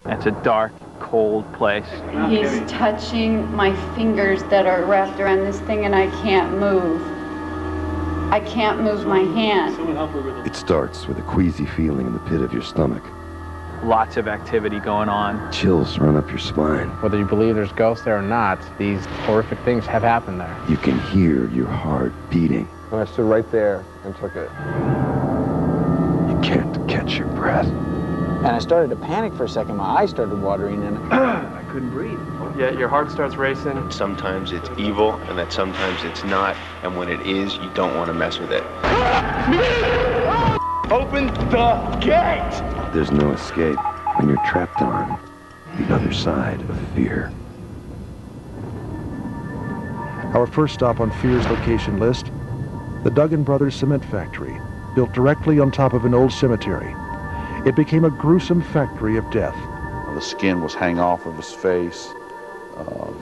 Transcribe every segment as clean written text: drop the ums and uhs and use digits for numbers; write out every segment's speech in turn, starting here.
It's a dark, cold place. He's touching my fingers that are wrapped around this thing, and I can't move. I can't move my hand. It starts with a queasy feeling in the pit of your stomach. Lots of activity going on. Chills run up your spine. Whether you believe there's ghosts there or not, these horrific things have happened there. You can hear your heart beating. I stood right there and took it. You can't catch your breath. And I started to panic for a second. My eyes started watering and I couldn't breathe. Yeah, your heart starts racing. Sometimes it's evil, and that sometimes it's not. And when it is, you don't want to mess with it. Open the gate! There's no escape when you're trapped on the other side of fear. Our first stop on Fear's location list, the Duggan Brothers Cement Factory, built directly on top of an old cemetery. It became a gruesome factory of death. The skin was hanging off of his face,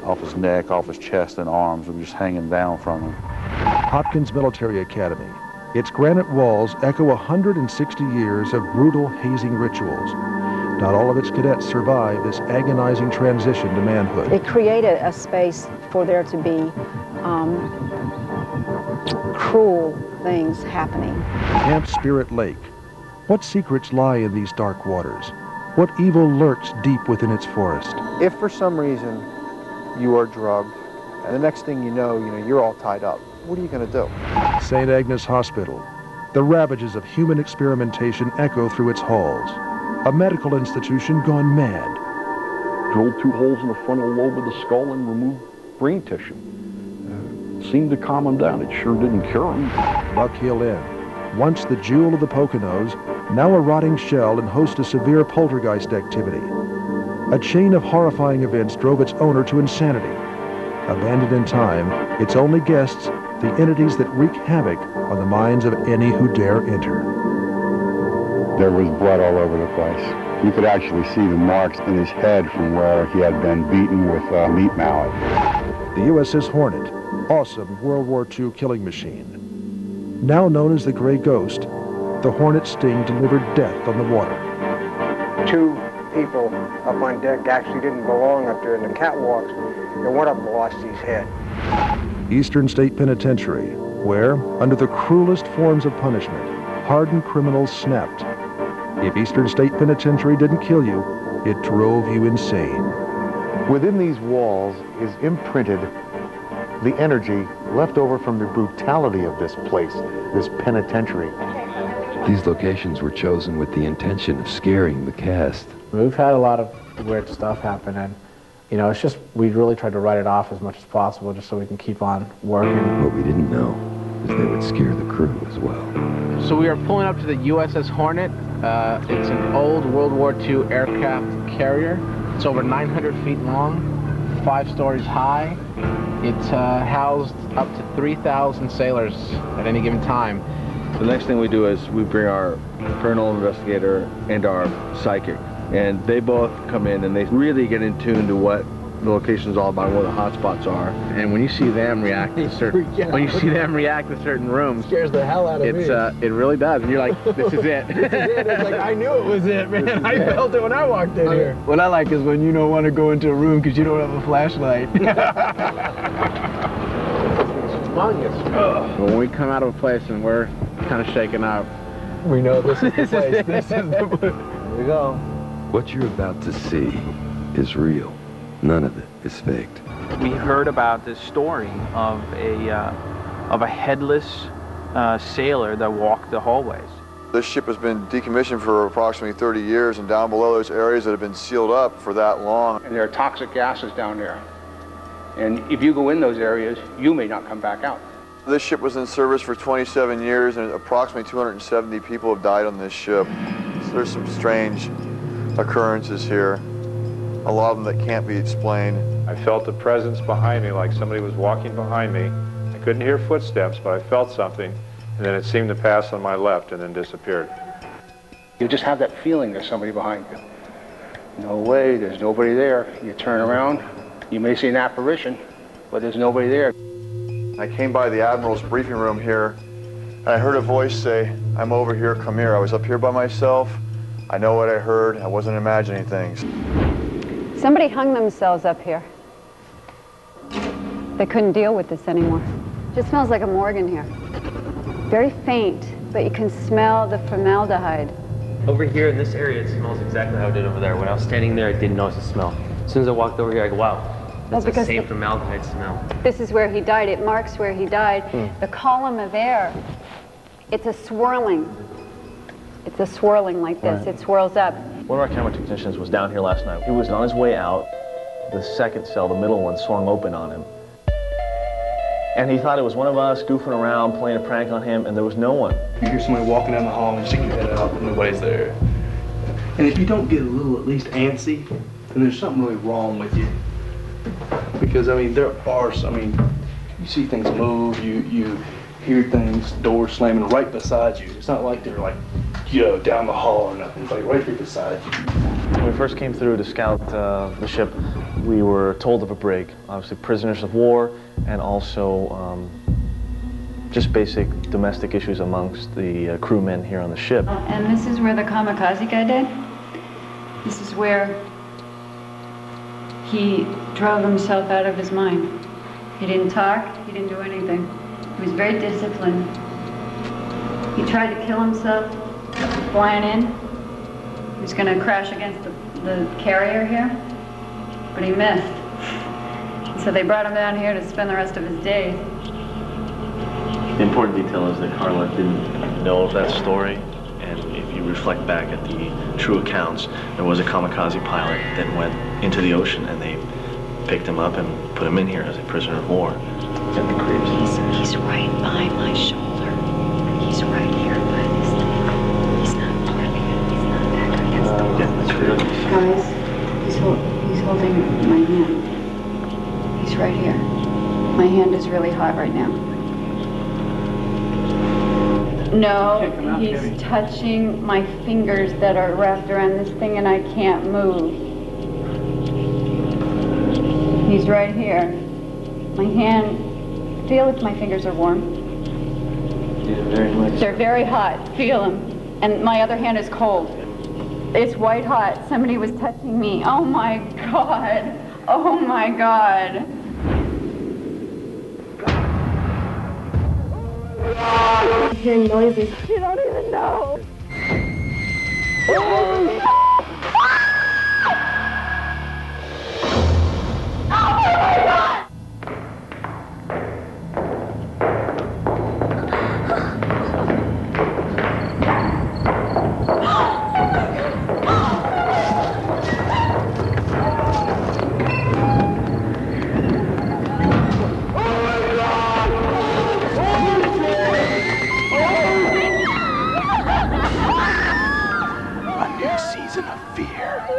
off his neck, off his chest and arms, were just hanging down from him. Hopkins Military Academy. Its granite walls echo 160 years of brutal hazing rituals. Not all of its cadets survive this agonizing transition to manhood. It created a space for there to be cruel things happening. Camp Spirit Lake. What secrets lie in these dark waters? What evil lurks deep within its forest? If for some reason you are drugged, and the next thing you know, you're all tied up, what are you going to do? St. Agnes Hospital. The ravages of human experimentation echo through its halls. A medical institution gone mad. Drilled 2 holes in the frontal lobe of the skull and removed brain tissue. Seemed to calm him down. It sure didn't cure him. Buck Hill Inn. Once the jewel of the Poconos, now a rotting shell and host of severe poltergeist activity. A chain of horrifying events drove its owner to insanity. Abandoned in time, its only guests, the entities that wreak havoc on the minds of any who dare enter. There was blood all over the place. You could actually see the marks in his head from where he had been beaten with a meat mallet. The USS Hornet, awesome World War II killing machine. Now known as the Gray Ghost, the Hornet's sting delivered death on the water. 2 people up on deck actually didn't belong up there in the catwalks, and one of them lost his head. Eastern State Penitentiary, where, under the cruelest forms of punishment, hardened criminals snapped. If Eastern State Penitentiary didn't kill you, it drove you insane. Within these walls is imprinted the energy left over from the brutality of this place, this penitentiary. These locations were chosen with the intention of scaring the cast. We've had a lot of weird stuff happen, and it's just, we really tried to write it off as much as possible just so we can keep on working. What we didn't know is they would scare the crew as well. So we are pulling up to the USS Hornet. It's an old World War II aircraft carrier. It's over 900 feet long, 5 stories high. It's housed up to 3,000 sailors at any given time. The next thing we do is we bring our paranormal investigator and our psychic, and they both come in and they really get in tune to what the location is all about, where the hot spots are. And when you see them react to certain, rooms, it scares the hell out of me. It really does. And you're like, this is it. This is it. It's like, I knew it was it, man. I felt it when I walked in here. What I like is when you don't want to go into a room because you don't have a flashlight. When we come out of a place and we're kind of shaken up, we know this is the place. This is the place. Here we go. What you're about to see is real. None of it is faked. We heard about this story of a headless sailor that walked the hallways. This ship has been decommissioned for approximately 30 years, and down below there's areas that have been sealed up for that long. And there are toxic gases down there. And if you go in those areas, you may not come back out. This ship was in service for 27 years, and approximately 270 people have died on this ship. So there's some strange occurrences here, a lot of them that can't be explained. I felt a presence behind me, like somebody was walking behind me. I couldn't hear footsteps, but I felt something, and then it seemed to pass on my left and then disappeared. You just have that feeling there's somebody behind you. No way, there's nobody there. You turn around, you may see an apparition, but there's nobody there. I came by the Admiral's briefing room here, and I heard a voice say, "I'm over here, come here." I was up here by myself. I know what I heard. I wasn't imagining things. Somebody hung themselves up here. They couldn't deal with this anymore. It just smells like a morgue in here. Very faint, but you can smell the formaldehyde. Over here in this area, it smells exactly how it did over there. When I was standing there, I didn't notice the smell. As soon as I walked over here, I go, wow, that's the same formaldehyde smell. This is where he died. It marks where he died. The column of air, it's a swirling. It's a swirling like this. It swirls up. One of our camera technicians was down here last night. He was on his way out. The second cell, the middle one, swung open on him. And he thought it was one of us goofing around, playing a prank on him, and there was no one. You hear somebody walking down the hall and you stick your head out and nobody's there. And if you don't get a little at least antsy, then there's something really wrong with you. Because, I mean, there are, I mean, you see things move, you hear things, doors slamming right beside you. It's not like they're like, you know, down the hall or nothing. It's like right here beside you. When we first came through to scout the ship, we were told of a brig. Obviously prisoners of war, and also just basic domestic issues amongst the crewmen here on the ship. And this is where the kamikaze guy died. This is where he drove himself out of his mind. He didn't talk, he didn't do anything. He was very disciplined. He tried to kill himself flying in. He was going to crash against the carrier here, but he missed. So they brought him down here to spend the rest of his days. The important detail is that Carla didn't know of that story, and if you reflect back at the true accounts, there was a kamikaze pilot that went into the ocean and they picked him up and put him in here as a prisoner of war. He's right by my shoulder. He's right here by this thing. He's not part of it. He's not back against the wall. Guys, he's holding my hand. He's right here. My hand is really hot right now. No, he's touching my fingers that are wrapped around this thing and I can't move. He's right here. My hand, feel if my fingers are warm. Yeah, very much. They're very hot, feel them. And my other hand is cold. It's white hot. Somebody was touching me. Oh my God. Oh my God. I'm hearing noises. You don't even know.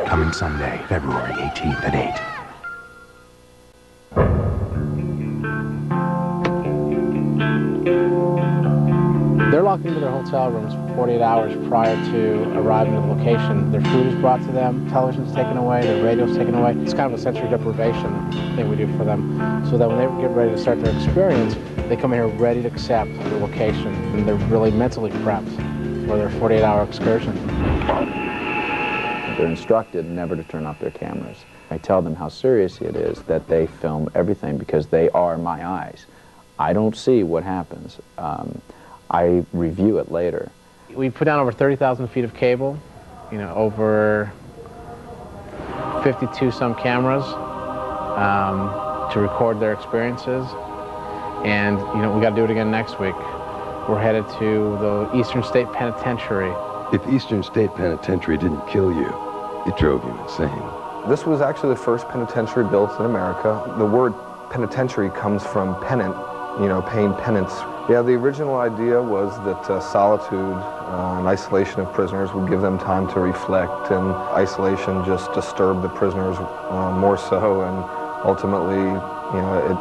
Coming Sunday, February 18th at 8. They're locked into their hotel rooms for 48 hours prior to arriving at the location. Their food is brought to them, television's taken away, their radio's taken away. It's kind of a sensory deprivation thing we do for them, so that when they get ready to start their experience, they come here ready to accept the location, and they're really mentally prepped for their 48-hour excursion. They're instructed never to turn off their cameras. I tell them how serious it is that they film everything because they are my eyes. I don't see what happens. I review it later. We put down over 30,000 feet of cable, you know, over 52 some cameras to record their experiences. And, you know, we got to do it again next week. We're headed to the Eastern State Penitentiary. If Eastern State Penitentiary didn't kill you, it drove you insane. This was actually the first penitentiary built in America. The word penitentiary comes from penant, you know, paying penance. Yeah, the original idea was that solitude and isolation of prisoners would give them time to reflect, and isolation just disturbed the prisoners more so, and ultimately, you know, it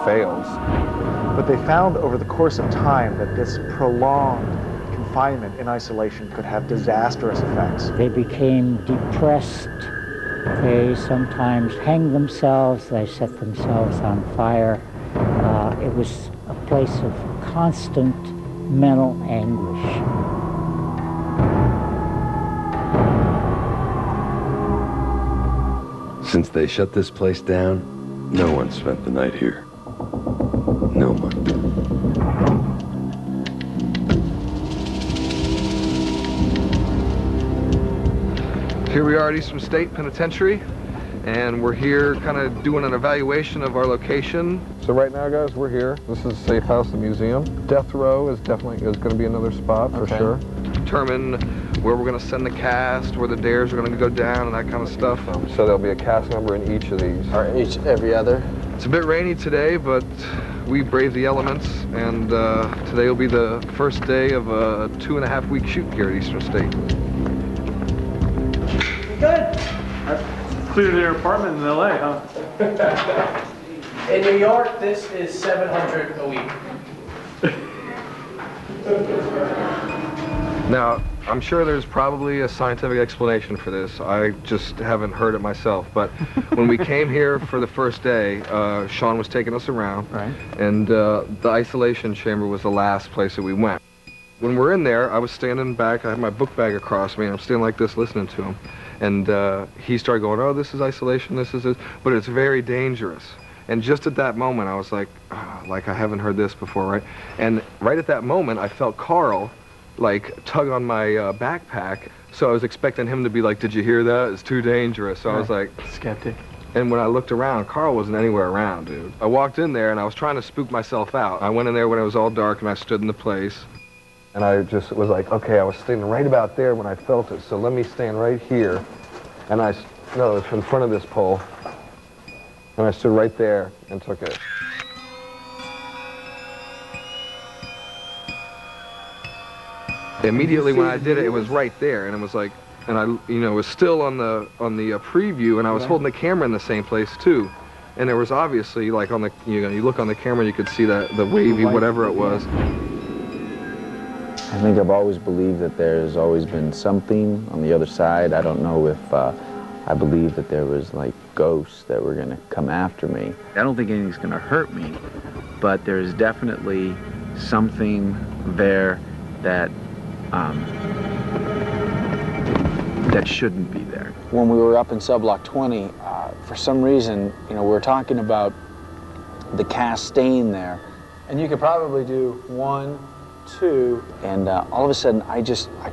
fails. But they found over the course of time that this prolonged confinement in isolation could have disastrous effects. They became depressed. They sometimes hanged themselves. They set themselves on fire. It was a place of constant mental anguish. Since they shut this place down, no one spent the night here. No one. Here we are at Eastern State Penitentiary, and we're here kind of doing an evaluation of our location. So right now, guys, we're here. This is Safe House, the museum. Death Row is going to be another spot for sure. Determine where we're going to send the cast, where the dares are going to go down, and that kind of stuff. So there'll be a cast member in each of these. Or every other? It's a bit rainy today, but we braved the elements, and today will be the first day of a 2.5-week shoot here at Eastern State. Good. Cleared their apartment in LA, huh? In New York, this is $700 a week. Now, I'm sure there's probably a scientific explanation for this. I just haven't heard it myself. But when we came here for the first day, Sean was taking us around, and the isolation chamber was the last place that we went. When we're in there, I was standing back, I had my book bag across me, and I'm standing like this listening to him. And he started going, oh, this is isolation, this is it, but it's very dangerous. And just at that moment, I was like I haven't heard this before, right? And right at that moment, I felt Carl, like, tug on my backpack. So I was expecting him to be like, did you hear that? It's too dangerous. So I was like, skeptic. And when I looked around, Carl wasn't anywhere around, dude. I walked in there, and I was trying to spook myself out. I went in there when it was all dark, and I stood in the place. And I just was like, okay, I was standing right about there when I felt it, so let me stand right here. And no, it was in front of this pole. And I stood right there and took it. Immediately when I did it, it was right there, and it was like, and I, it was still on the preview, and I was holding the camera in the same place too. And there was obviously, like, on the, you look on the camera, you could see that the wavy, whatever it was. I think I've always believed that there's always been something on the other side. I don't know if I believe that there was like ghosts that were gonna come after me. I don't think anything's gonna hurt me, but there's definitely something there that that shouldn't be there. When we were up in subblock 20, for some reason, we were talking about the cast staying there, and you could probably do 1, 2, and all of a sudden I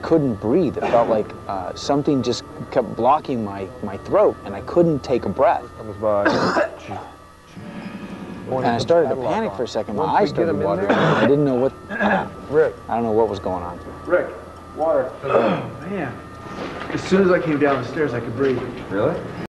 couldn't breathe. It felt like something just kept blocking my throat, and I couldn't take a breath. Comes by. And I started to panic for a second. My eyes started watering. I didn't know what. Rick. I don't know what was going on. Rick, water. Oh, man. As soon as I came down the stairs, I could breathe. Really?